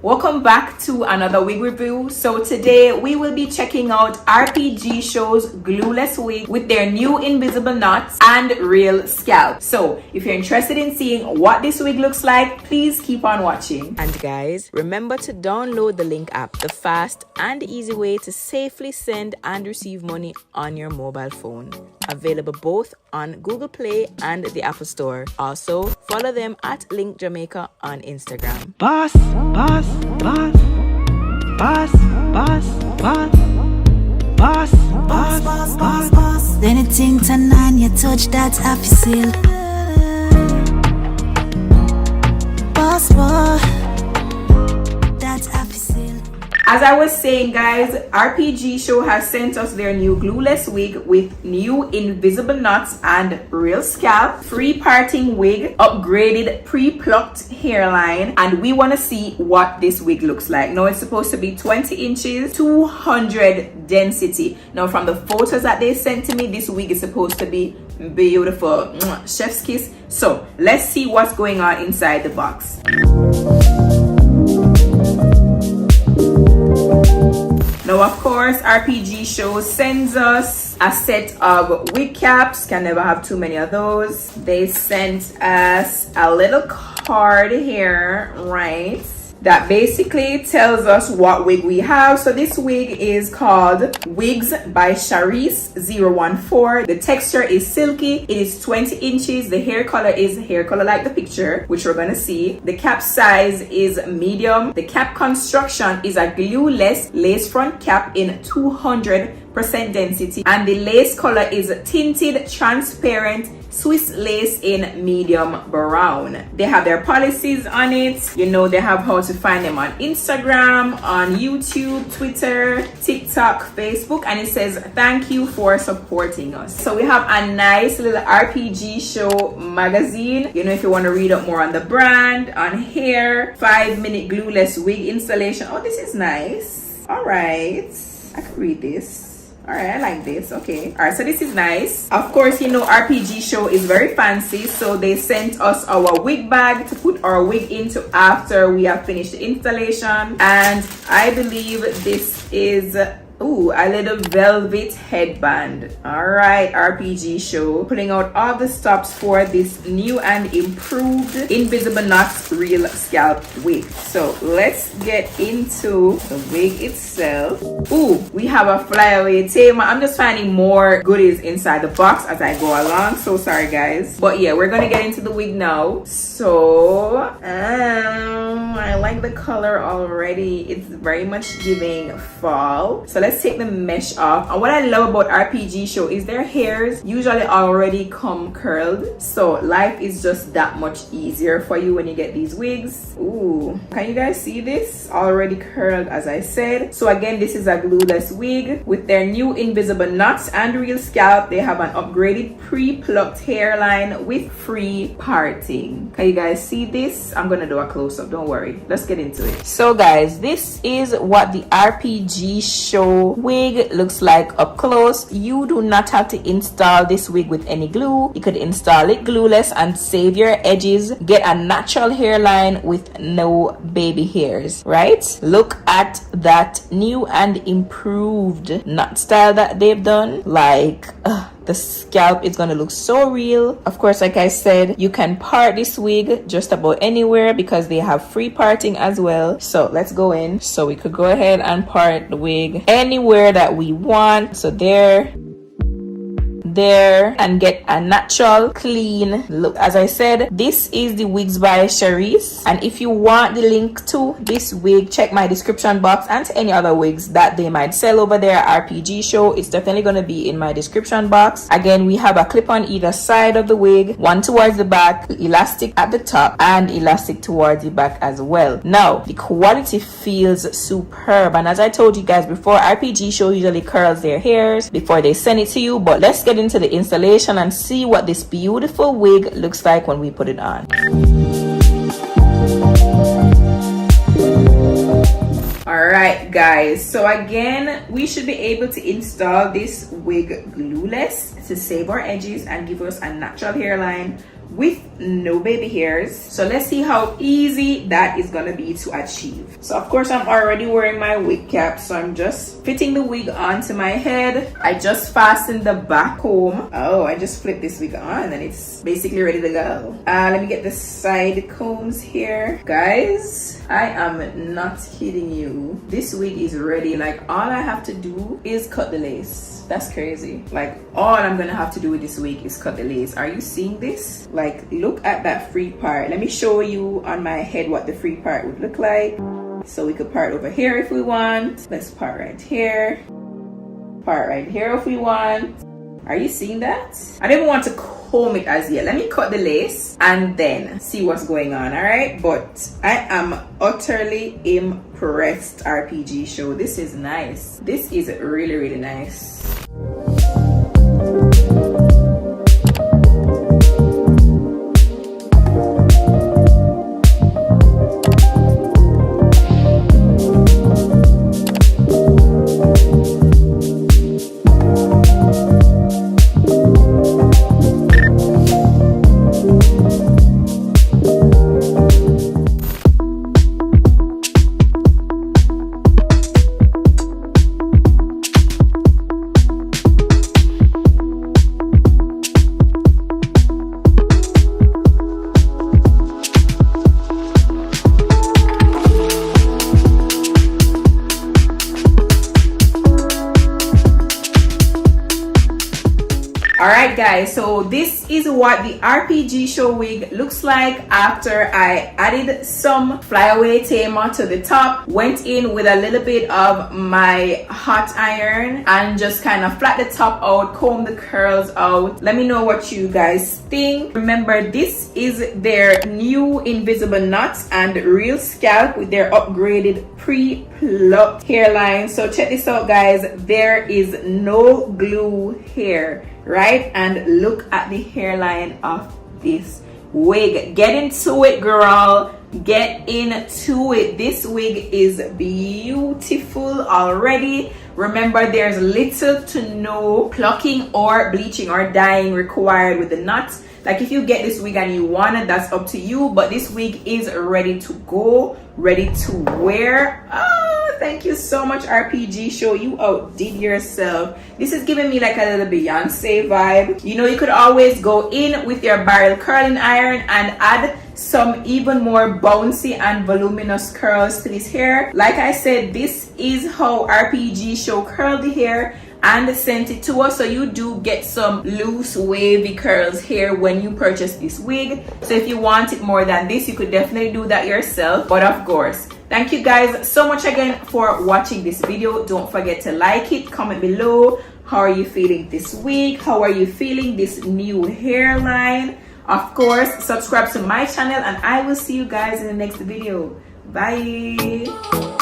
Welcome back to another wig review. So today we will be checking out RPGSHOW's Glueless Wig with their new invisible knots and real scalp. So if you're interested in seeing what this wig looks like, please keep on watching. And guys, remember to download the Link app, the fast and easy way to safely send and receive money on your mobile phone. Available both on Google Play and the Apple Store. Also, follow them at Link Jamaica on Instagram. Boss, boss, boss, boss, boss, boss, boss, boss, boss, boss, boss. Anything TANAANIA touch, that's half seal. Boss, boss, that's half seal. As I was saying, guys, RPGSHOW has sent us their new Glueless Wig with new invisible knots and real scalp, free parting wig, upgraded pre-plucked hairline, and we want to see what this wig looks like. Now, it's supposed to be 20 inches, 200 density. Now, from the photos that they sent to me, this wig is supposed to be beautiful. Chef's kiss. So, let's see what's going on inside the box. Now, of course, RPGSHOW sends us a set of wig caps. Can never have too many of those. They sent us a little card here, right? That basically tells us what wig we have. So this wig is called Wigs by Sharice 014. The texture is silky. It is 20 inches. The hair color is hair color like the picture, which we're gonna see. The cap size is medium. The cap construction is a glueless lace front cap in 200% density, and the lace color is tinted transparent Swiss lace in medium brown. They have their policies on it. You know, they have how to find them on Instagram, on YouTube, Twitter, TikTok, Facebook, and it says thank you for supporting us. So we have a nice little RPGSHOW magazine. You know, if you want to read up more on the brand, on hair, 5-minute glueless wig installation. Oh, this is nice. All right, I can read this. All right, I like this. Okay. All right, so this is nice. Of course, you know, RPGSHOW is very fancy, so they sent us our wig bag to put our wig into after we have finished the installation. And I believe this is a little velvet headband. All right, RPGSHOW pulling out all the stops for this new and improved invisible knots real scalp wig. So let's get into the wig itself. We have a flyaway tail. I'm just finding more goodies inside the box as I go along, so sorry guys, but yeah, we're gonna get into the wig now. So I like the color already. It's very much giving fall. So let's take the mesh off. And what I love about RPGSHOW is their hairs usually already come curled, so life is just that much easier for you when you get these wigs. Can you guys see this? Already curled, as I said. So again, this is a glueless wig with their new invisible knots and real scalp. They have an upgraded pre-plucked hairline with free parting. Can you guys see this? I'm gonna do a close-up, don't worry. Let's get into it. So guys, this is what the RPGSHOW wig looks like up close. You do not have to install this wig with any glue. You could install it glueless and save your edges. Get a natural hairline with no baby hairs, right? Look at that new and improved knot style that they've done. Like, the scalp is gonna look so real. Of course, like I said, you can part this wig just about anywhere because they have free parting as well. So let's go in. So we could go ahead and part the wig anywhere that we want. So there, and get a natural clean look. As I said, this is the Wigs by Sharice, and if you want the link to this wig, check my description box, and to any other wigs that they might sell over there at RPGSHOW, it's definitely going to be in my description box. Again, we have a clip on either side of the wig, one towards the back, elastic at the top, and elastic towards the back as well. Now, the quality feels superb, and as I told you guys before, RPGSHOW usually curls their hairs before they send it to you. But let's get into the installation and see what this beautiful wig looks like when we put it on. All right guys, so again, we should be able to install this wig glueless to save our edges and give us a natural hairline with no baby hairs. So let's see how easy that is gonna be to achieve. So of course I'm already wearing my wig cap, so I'm just fitting the wig onto my head. I just fastened the back comb. Oh, I just flipped this wig on and it's basically ready to go. Let me get the side combs here. Guys, I am not kidding you. This wig is ready. Like, all I have to do is cut the lace. That's crazy. Like, all I'm gonna have to do with this wig is cut the lace. Are you seeing this? Like, look at that free part. Let me show you on my head what the free part would look like. So we could part over here if we want. Let's part right here. Part right here if we want. Are you seeing that? I didn't want to comb it as yet. Let me cut the lace and then see what's going on, all right? But I am utterly impressed, RPG show. This is nice. This is really, really nice. Alright guys, so this is what the RPG show wig looks like after I added some flyaway tamer to the top, went in with a little bit of my hot iron and just kind of flat the top out, comb the curls out. Let me know what you guys think. Remember, this is their new invisible knots and real scalp with their upgraded pre-plucked hairline. So check this out guys, there is no glue here, right? And look at the hairline of this wig. Get into it, girl. Get into it. This wig is beautiful already. Remember, there's little to no plucking or bleaching or dyeing required with the knots. Like, if you get this wig and you want it, that's up to you, but this wig is ready to go, ready to wear. Oh, thank you so much, RPG show. You outdid yourself. This is giving me like a little Beyonce vibe. You know, you could always go in with your barrel curling iron and add some even more bouncy and voluminous curls to this hair. Like I said, this is how RPG show curled the hair and sent it to us, so you do get some loose wavy curls here when you purchase this wig. So if you want it more than this, you could definitely do that yourself. But of course, thank you guys so much again for watching this video. Don't forget to like it, comment below. How are you feeling this week? How are you feeling this new hairline? Of course, subscribe to my channel and I will see you guys in the next video. Bye.